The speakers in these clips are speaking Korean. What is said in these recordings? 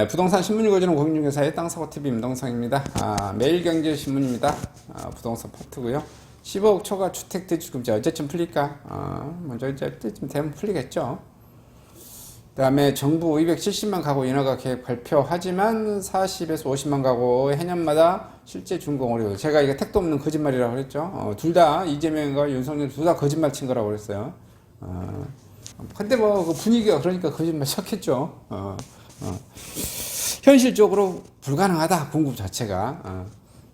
부동산 신문 읽어주는 공인중개사의 땅사고TV 임동상입니다. 매일경제신문입니다. 부동산 파트고요. 15억 초과 주택 대출금지 언제쯤 풀릴까? 먼저 이제쯤 되면 풀리겠죠. 그 다음에 정부 270만 가구 인허가 계획 발표하지만 40에서 50만 가구 해년마다 실제 준공 어려워. 제가 이게 택도 없는 거짓말이라고 그랬죠. 둘 다 이재명과 윤석열 둘 다 거짓말 친 거라고 그랬어요. 근데 뭐 그 분위기가 그러니까 거짓말 쳤겠죠. 현실적으로 불가능하다 공급 자체가.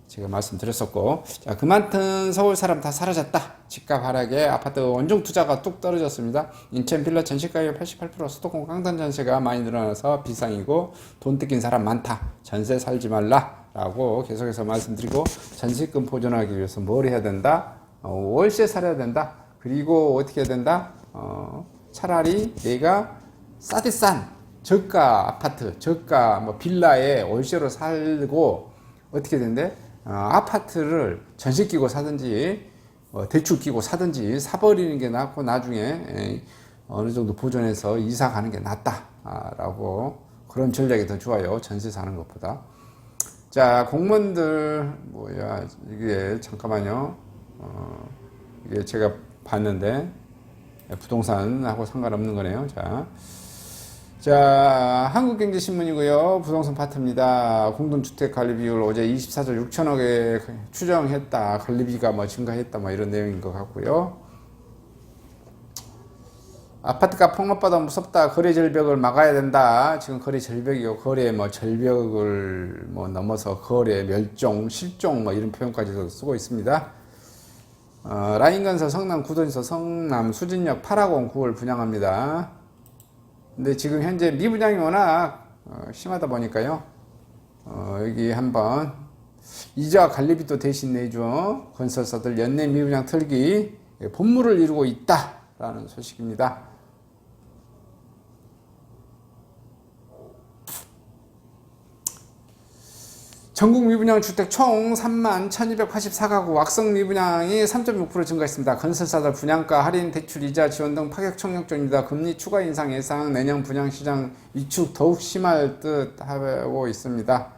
제가 말씀드렸었고, 자, 그만큼 서울 사람 다 사라졌다. 집값 하락에 아파트 원정 투자가 뚝 떨어졌습니다. 인천 빌라 전시가율 88%, 수도권 깡단 전세가 많이 늘어나서 비상이고 돈 뜯긴 사람 많다. 전세 살지 말라 라고 계속해서 말씀드리고, 전세금 보존하기 위해서 뭘 해야 된다? 월세 살아야 된다. 그리고 어떻게 해야 된다? 차라리 내가 싸디 싼 저가 아파트, 저가 뭐 빌라에 월세로 살고 어떻게 된대? 아파트를 전세 끼고 사든지 대출 끼고 사든지 사버리는 게 낫고 나중에 어느 정도 보존해서 이사 가는 게 낫다라고, 그런 전략이 더 좋아요. 전세 사는 것보다. 자, 공무원들 뭐야 이게 잠깐만요. 이게 제가 봤는데 부동산하고 상관없는 거네요. 자, 한국경제신문이고요. 부동산 파트입니다. 공동주택 관리 비율 어제 24조 6천억에 추정했다. 관리비가 뭐 증가했다. 뭐 이런 내용인 것 같고요. 아파트값 폭락보다 무섭다. 거래 절벽을 막아야 된다. 지금 거래 절벽이요. 거래 뭐 절벽을 뭐 넘어서 거래 멸종, 실종 뭐 이런 표현까지도 쓰고 있습니다. 라인건설 성남 구돈에서 성남 수진역 8학원 9월 분양합니다. 근데 지금 현재 미분양이 워낙 심하다 보니까요. 여기 한번 이자 관리비도 대신 내줘. 건설사들 연내 미분양 털기 본물을 이루고 있다라는 소식입니다. 전국 미분양 주택 총 3만 1284가구, 악성 미분양이 3.6% 증가했습니다. 건설사들 분양가 할인, 대출, 이자 지원 등 파격 청약중입니다. 금리 추가 인상 예상, 내년 분양시장 위축 더욱 심할 듯 하고 있습니다.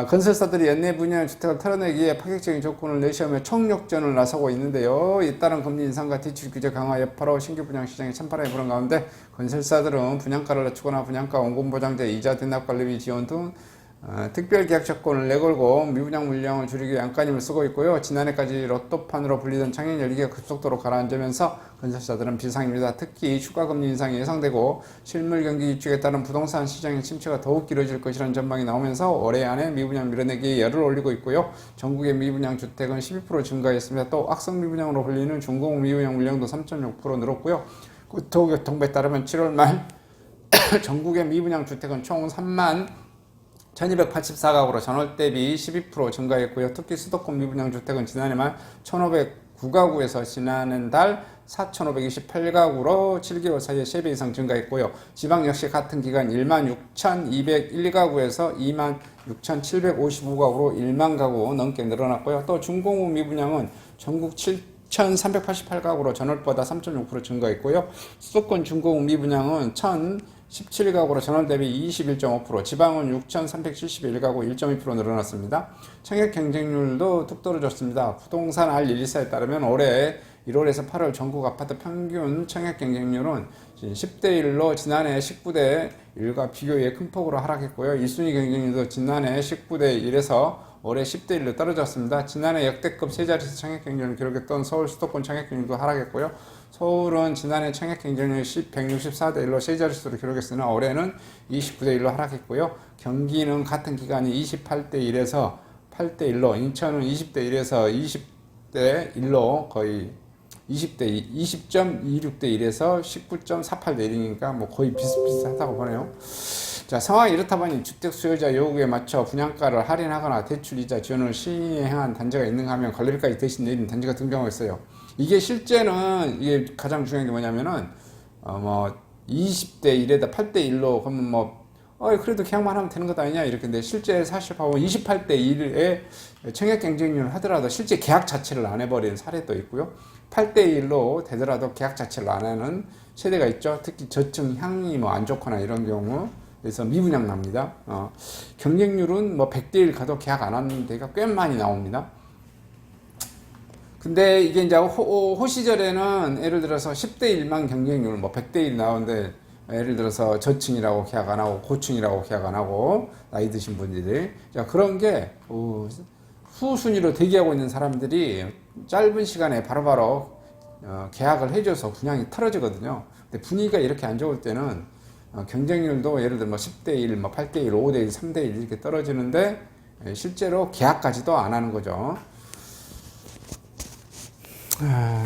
건설사들이 연내 분양 주택을 털어내기에 파격적인 조건을 내시하며 총력전을 나서고 있는데요. 잇따른 금리 인상과 대출 규제 강화 여파로 신규 분양 시장이 찬바람이 부는 가운데 건설사들은 분양가를 낮추거나 분양가 원금 보장제, 이자 대납 관리비 지원 등 특별 계약 조건을 내걸고 미분양 물량을 줄이기 위해 안간힘을 쓰고 있고요. 지난해까지 로또판으로 불리던 창현 열기가 급속도로 가라앉으면서 건설사들은 비상입니다. 특히 추가 금리 인상이 예상되고 실물 경기 위축에 따른 부동산 시장의 침체가 더욱 길어질 것이라는 전망이 나오면서 올해 안에 미분양 밀어내기에 열을 올리고 있고요. 전국의 미분양 주택은 12% 증가했습니다. 또 악성 미분양으로 불리는 중공 미분양 물량도 3.6% 늘었고요. 국토교통부에 따르면 7월 말 전국의 미분양 주택은 총 3만 1284가구로 전월 대비 12% 증가했고요. 특히 수도권 미분양 주택은 지난해 말 1509가구에서 지난해 달 4528가구로 7개월 사이에 3배 이상 증가했고요. 지방 역시 같은 기간 16,201가구에서 26,755가구로 1만 가구 넘게 늘어났고요. 또 중공업 미분양은 전국 7,388가구로 전월보다 3.6% 증가했고요. 수도권 중공업 미분양은 1,017가구로 전월 대비 21.5%, 지방은 6,371가구 1.2% 늘어났습니다. 청약 경쟁률도 뚝 떨어졌습니다. 부동산 R124에 따르면 올해 1월에서 8월 전국 아파트 평균 청약 경쟁률은 10대1로 지난해 19대 1과 비교해 큰 폭으로 하락했고요. 1순위 경쟁률도 지난해 19대 1에서 올해 10대 1로 떨어졌습니다. 지난해 역대급 세 자릿수 청약 경쟁률을 기록했던 서울 수도권 청약 경쟁률도 하락했고요. 서울은 지난해 청약 경쟁률 164대 1로 세 자릿수를 기록했으나 올해는 29대 1로 하락했고요. 경기는 같은 기간이 28대 1에서 8대 1로, 인천은 20대 1에서 20대 1로 거의 20.26대 1에서 19.48대 1이니까 뭐 거의 비슷비슷하다고 보네요. 자, 상황이 이렇다 보니 주택 수요자 요구에 맞춰 분양가를 할인하거나 대출 이자 지원을 시행한 단지가 있는가 하면 관리비까지 대신 내리는 단지가 등장하고 있어요. 이게 실제는 이게 가장 중요한 게 뭐냐면은 뭐 20대 1에다 8대 1로 그러면 뭐 그래도 계약만 하면 되는 것 아니냐 이렇게. 근데 실제 사실 보면 28대 1에 청약 경쟁률을 하더라도 실제 계약 자체를 안 해버리는 사례도 있고요. 8대 1로 되더라도 계약 자체를 안 하는 세대가 있죠. 특히 저층 향이 뭐 안 좋거나 이런 경우 그래서 미분양 납니다. 경쟁률은 뭐 100대 1 가도 계약 안 하는 데가 꽤 많이 나옵니다. 근데 이게 이제 호 시절에는 예를 들어서 10대 1만 경쟁률, 뭐 100대 1 나오는데 예를 들어서 저층이라고 계약 안 하고 고층이라고 계약 안 하고 나이 드신 분들이 자 그런 게 후순위로 대기하고 있는 사람들이 짧은 시간에 바로바로 계약을 해줘서 분양이 틀어지거든요. 근데 분위기가 이렇게 안 좋을 때는 경쟁률도 예를 들어 뭐 10대 1, 뭐 8대 1, 5대 1, 3대 1 이렇게 떨어지는데 실제로 계약까지도 안 하는 거죠.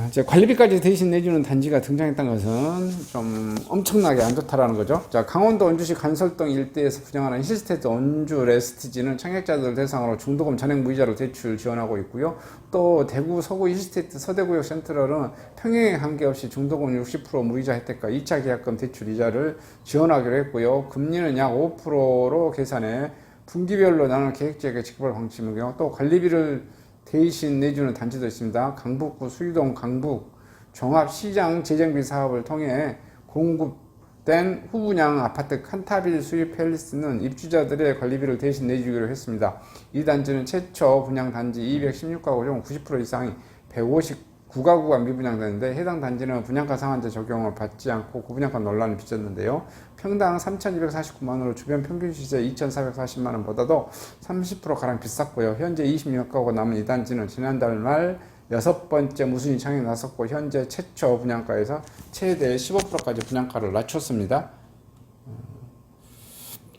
이제 관리비까지 대신 내주는 단지가 등장했다는 것은 좀 엄청나게 안 좋다라는 거죠. 자, 강원도 원주시 간설동 일대에서 분양하는 힐스테이트 원주 레스티지는 청약자들 대상으로 중도금 전액 무이자로 대출 지원하고 있고요. 또 대구 서구 힐스테이트 서대구역 센트럴은 평행에 관계없이 중도금 60% 무이자 혜택과 2차 계약금 대출 이자를 지원하기로 했고요. 금리는 약 5%로 계산해 분기별로 나눈 계획지역의 지급할 방침이고요. 또 관리비를 대신 내주는 단지도 있습니다. 강북구 수유동 강북 종합시장 재정비 사업을 통해 공급된 후분양 아파트 칸타빌 수입 팰리스는 입주자들의 관리비를 대신 내주기로 했습니다. 이 단지는 최초 분양 단지 216가구 중 90% 이상이 159가구가 미분양되는데 해당 단지는 분양가 상한제 적용을 받지 않고 고분양가 논란이 빚었는데요. 평당 3,249만원으로 주변 평균 시세 2,440만원보다도 30%가량 비쌌고요. 현재 26가구가 남은 이 단지는 지난달 말 6번째 무순위 창에 나섰고 현재 최초 분양가에서 최대 15%까지 분양가를 낮췄습니다.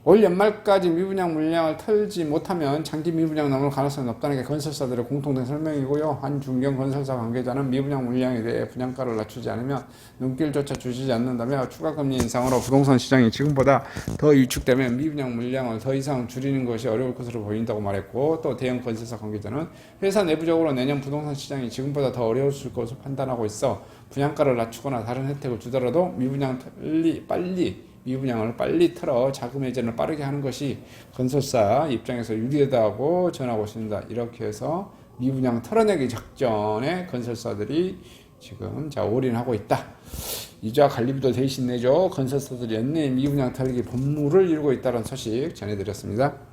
올 연말까지 미분양 물량을 털지 못하면 장기 미분양 남을 가능성이 높다는 게 건설사들의 공통된 설명이고요. 한 중견 건설사 관계자는 미분양 물량에 대해 분양가를 낮추지 않으면 눈길조차 주시지 않는다며 추가 금리 인상으로 부동산 시장이 지금보다 더 위축되면 미분양 물량을 더 이상 줄이는 것이 어려울 것으로 보인다고 말했고 또 대형 건설사 관계자는 회사 내부적으로 내년 부동산 시장이 지금보다 더 어려웠을 것으로 판단하고 있어 분양가를 낮추거나 다른 혜택을 주더라도 미분양을 빨리 털어 자금 회전을 빠르게 하는 것이 건설사 입장에서 유리하다고 전하고 있습니다. 이렇게 해서 미분양 털어내기 작전에 건설사들이 지금 올인하고 있다. 이자 관리비도 대신 내죠. 건설사들이 연내에 미분양 털기 본무를 이루고 있다는 소식 전해드렸습니다.